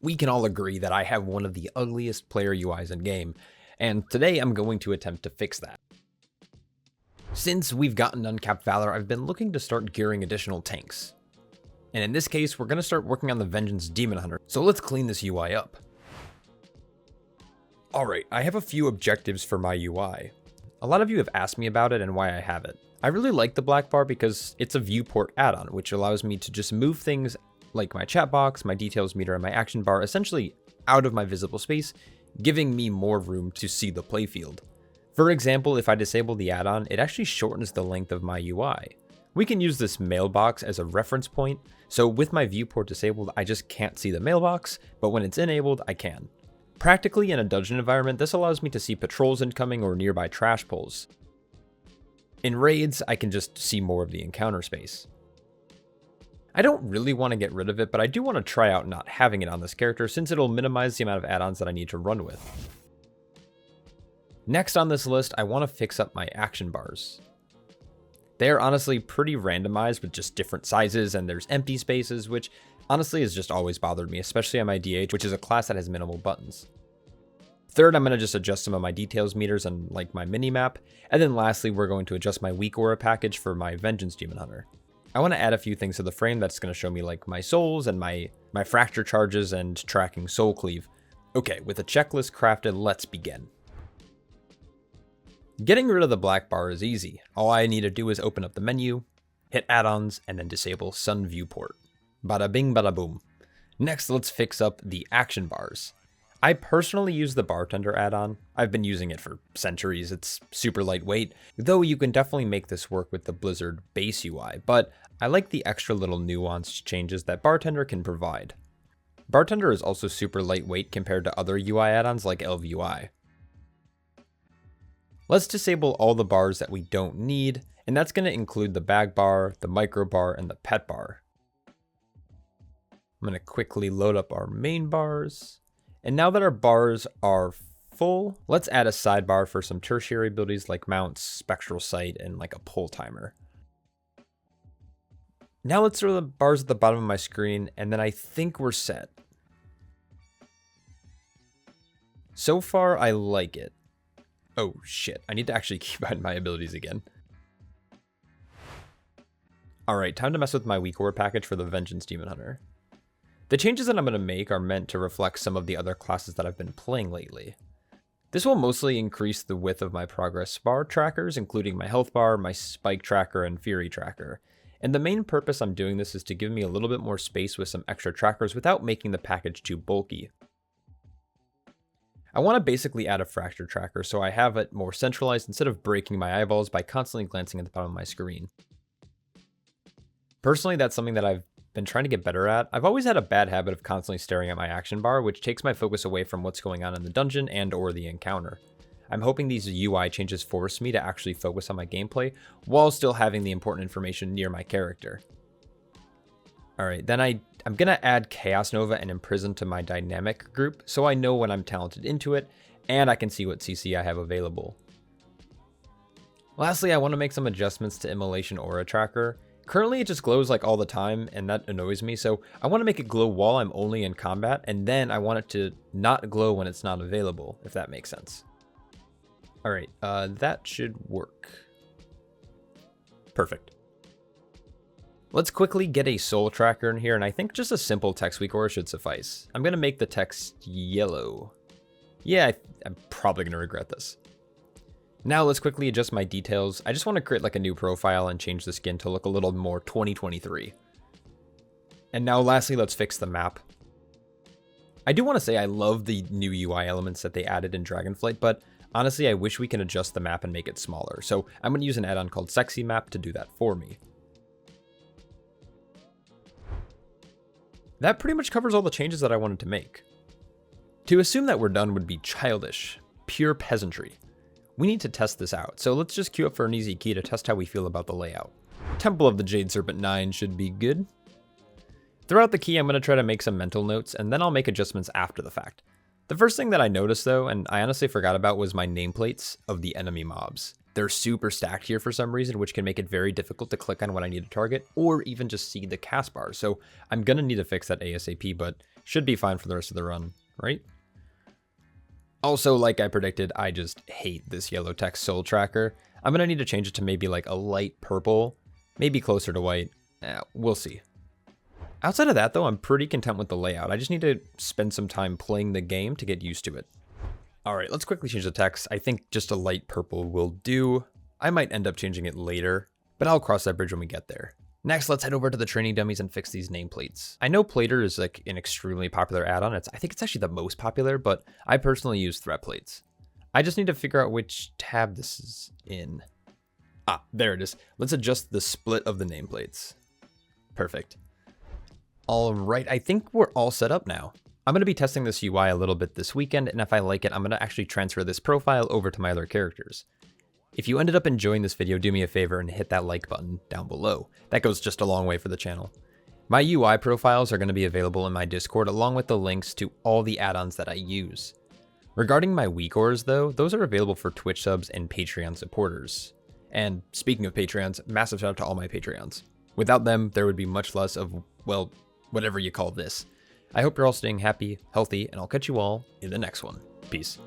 We can all agree that I have one of the ugliest player UIs in game, and today I'm going to attempt to fix that. Since we've gotten uncapped valor, I've been looking to start gearing additional tanks. And in this case, we're going to start working on the Vengeance Demon Hunter, so let's clean this UI up. Alright, I have a few objectives for my UI. A lot of you have asked me about it and why I have it. I really like the black bar because it's a viewport add-on, which allows me to just move things like my chat box, my details meter, and my action bar essentially out of my visible space, giving me more room to see the playfield. For example, if I disable the add-on, it actually shortens the length of my UI. We can use this mailbox as a reference point, so with my viewport disabled, I just can't see the mailbox, but when it's enabled, I can. Practically in a dungeon environment, this allows me to see patrols incoming or nearby trash pulls. In raids, I can just see more of the encounter space. I don't really want to get rid of it, but I do want to try out not having it on this character since it'll minimize the amount of add-ons that I need to run with. Next on this list, I want to fix up my action bars. They're honestly pretty randomized with just different sizes, and there's empty spaces, which honestly has just always bothered me, especially on my DH, which is a class that has minimal buttons. Third, I'm going to just adjust some of my details meters and like my mini-map, and then lastly, we're going to adjust my weak aura package for my Vengeance Demon Hunter. I want to add a few things to the frame that's going to show me like my souls and my fracture charges and tracking soul cleave. Okay, with a checklist crafted, let's begin. Getting rid of the black bar is easy. All I need to do is open up the menu, hit add-ons, and then disable Sun Viewport. Bada bing, bada boom. Next, let's fix up the action bars. I personally use the Bartender add-on. I've been using it for centuries. It's super lightweight, though you can definitely make this work with the Blizzard base UI, but I like the extra little nuanced changes that Bartender can provide. Bartender is also super lightweight compared to other UI add-ons like LVUI. Let's disable all the bars that we don't need, and that's going to include the bag bar, the micro bar, and the pet bar. I'm going to quickly load up our main bars. And now that our bars are full, let's add a sidebar for some tertiary abilities like mounts, spectral sight, and like a pull timer. Now let's throw the bars at the bottom of my screen, and then I think we're set. So far, I like it. Oh shit, I need to actually keep out my abilities again. Alright, time to mess with my weak aura package for the Vengeance Demon Hunter. The changes that I'm going to make are meant to reflect some of the other classes that I've been playing lately. This will mostly increase the width of my progress bar trackers, including my health bar, my spike tracker, and fury tracker. And the main purpose I'm doing this is to give me a little bit more space with some extra trackers without making the package too bulky. I want to basically add a fracture tracker so I have it more centralized instead of breaking my eyeballs by constantly glancing at the bottom of my screen. Personally, that's something that I've been trying to get better at. I've always had a bad habit of constantly staring at my action bar, which takes my focus away from what's going on in the dungeon and or the encounter. I'm hoping these UI changes force me to actually focus on my gameplay while still having the important information near my character. Alright, then I'm going to add Chaos Nova and Imprison to my dynamic group so I know when I'm talented into it and I can see what CC I have available. Lastly, I want to make some adjustments to Immolation Aura Tracker. Currently, it just glows like all the time, and that annoys me, so I want to make it glow while I'm only in combat, and then I want it to not glow when it's not available, if that makes sense. Alright, that should work. Perfect. Let's quickly get a soul tracker in here, and I think just a simple text weak aura should suffice. I'm going to make the text yellow. Yeah, I'm probably going to regret this. Now let's quickly adjust my details. I just want to create like a new profile and change the skin to look a little more 2023. And now lastly, let's fix the map. I do want to say I love the new UI elements that they added in Dragonflight, but honestly, I wish we can adjust the map and make it smaller. So I'm going to use an add-on called Sexy Map to do that for me. That pretty much covers all the changes that I wanted to make. To assume that we're done would be childish, pure peasantry. We need to test this out, so let's just queue up for an easy key to test how we feel about the layout. Temple of the Jade Serpent 9 should be good. Throughout the key, I'm going to try to make some mental notes, and then I'll make adjustments after the fact. The first thing that I noticed though, and I honestly forgot about, was my nameplates of the enemy mobs. they're super stacked here for some reason, which can make it very difficult to click on what I need to target or even just see the cast bar. So I'm going to need to fix that ASAP, but should be fine for the rest of the run, right? Also, like I predicted, I just hate this yellow text soul tracker. I'm going to need to change it to maybe like a light purple, maybe closer to white. We'll see. Outside of that, though, I'm pretty content with the layout. I just need to spend some time playing the game to get used to it. All right, let's quickly change the text. I think just a light purple will do. I might end up changing it later, but I'll cross that bridge when we get there. Next, let's head over to the training dummies and fix these nameplates. I know Plater is like an extremely popular add-on. I think it's actually the most popular, but I personally use threat plates. I just need to figure out which tab this is in. Ah, there it is. Let's adjust the split of the nameplates. Perfect. All right, I think we're all set up now. I'm going to be testing this UI a little bit this weekend, and if I like it, I'm going to actually transfer this profile over to my other characters. If you ended up enjoying this video, do me a favor and hit that like button down below. That goes just a long way for the channel. My UI profiles are going to be available in my Discord along with the links to all the add-ons that I use. Regarding my weak ores though, those are available for Twitch subs and Patreon supporters. And speaking of Patreons, massive shout out to all my Patreons. Without them, there would be much less of, well, whatever you call this. I hope you're all staying happy, healthy, and I'll catch you all in the next one. Peace.